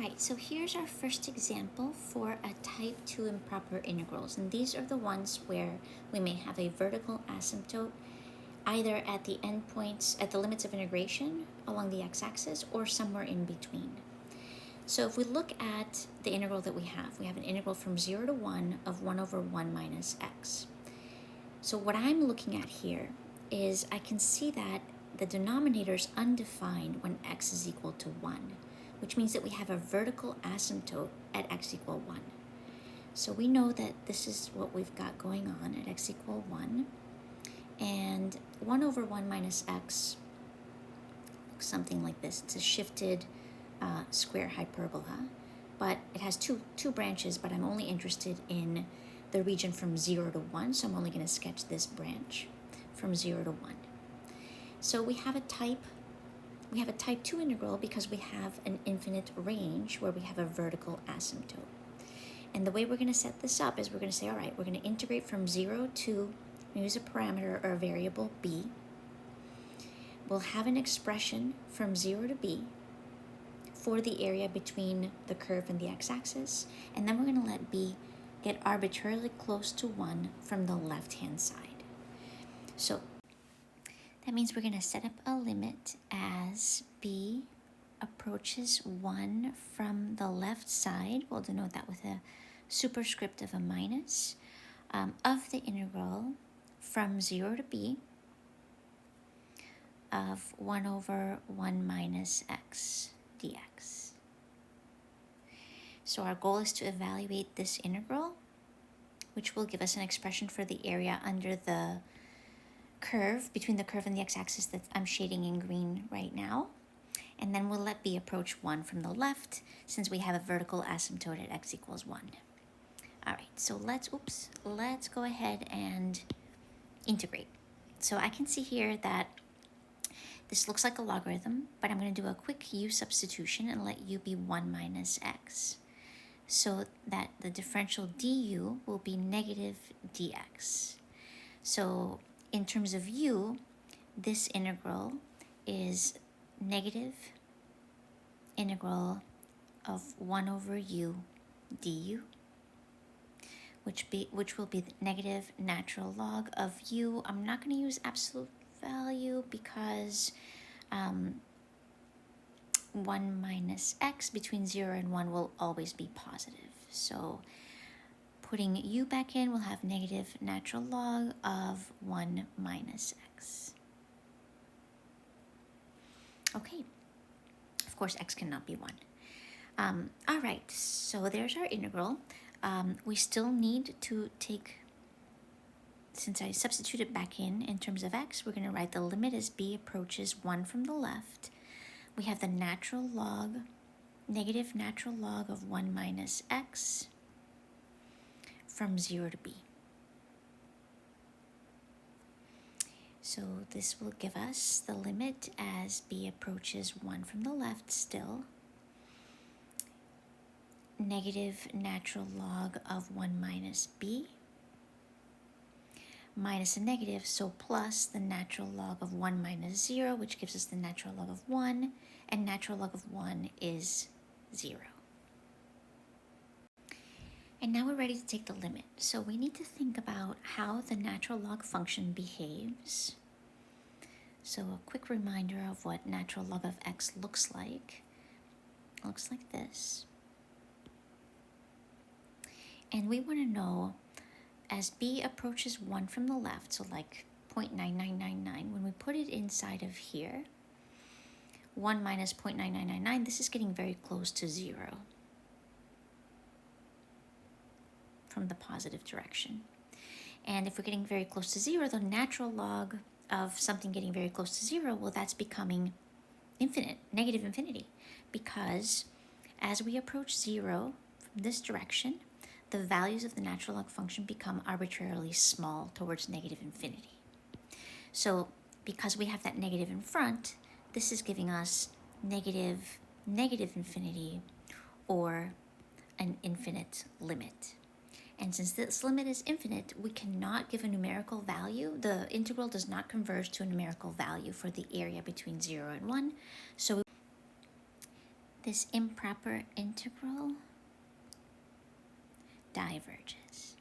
Alright, so here's our first example for a type 2 improper integrals. And these are the ones where we may have a vertical asymptote either at the endpoints, at the limits of integration along the x-axis, or somewhere in between. So if we look at the integral that we have an integral from 0 to 1 of 1 over 1 minus x. So what I'm looking at here is I can see that the denominator is undefined when x is equal to 1, which means that we have a vertical asymptote at x equal 1. So we know that this is what we've got going on at x equal 1. And 1 over 1 minus x looks something like this. It's a shifted square hyperbola, but it has two branches, but I'm only interested in the region from 0 to 1, so I'm only going to sketch this branch from 0 to 1. So we have a type 2 integral because we have an infinite range where we have a vertical asymptote. And the way we're going to set this up is we're going to say, all right, we're going to integrate from 0 to, use a parameter or a variable b. We'll have an expression from 0 to b for the area between the curve and the x-axis, and then we're going to let b get arbitrarily close to 1 from the left-hand side. So that means we're going to set up a limit as b approaches 1 from the left side. We'll denote that with a superscript of a minus of the integral from 0 to b of 1 over 1 minus x dx. So our goal is to evaluate this integral, which will give us an expression for the area under the curve, between the curve and the x-axis that I'm shading in green right now. And then we'll let b approach 1 from the left, since we have a vertical asymptote at x equals 1. All right, so let's go ahead and integrate. So I can see here that this looks like a logarithm, but I'm going to do a quick u substitution and let u be 1 minus x, so that the differential du will be negative dx. So in terms of u, this integral is negative integral of 1 over u du, which will be the negative natural log of u. I'm not going to use absolute value because 1 minus x between 0 and 1 will always be positive. So putting u back in, we'll have negative natural log of 1 minus x. Okay, of course x cannot be 1. All right, so there's our integral. We still need to take, since I substituted back in terms of x, we're going to write the limit as b approaches 1 from the left. We have the natural log, negative natural log of 1 minus x from 0 to b. So this will give us the limit as b approaches 1 from the left still, negative natural log of 1 minus b, minus a negative, so plus the natural log of 1 minus 0, which gives us the natural log of 1, and natural log of 1 is 0. And now we're ready to take the limit. So we need to think about how the natural log function behaves. So a quick reminder of what natural log of x looks like. It looks like this. And we want to know, as b approaches 1 from the left, so like 0.9999, when we put it inside of here, 1 minus 0.9999, this is getting very close to 0 from the positive direction. And if we're getting very close to 0, the natural log of something getting very close to 0, well, that's becoming infinite, negative infinity, because as we approach 0 from this direction, the values of the natural log function become arbitrarily small towards negative infinity. So because we have that negative in front, this is giving us negative infinity, or an infinite limit. And since this limit is infinite, we cannot give a numerical value. The integral does not converge to a numerical value for the area between 0 and 1. So this improper integral diverges.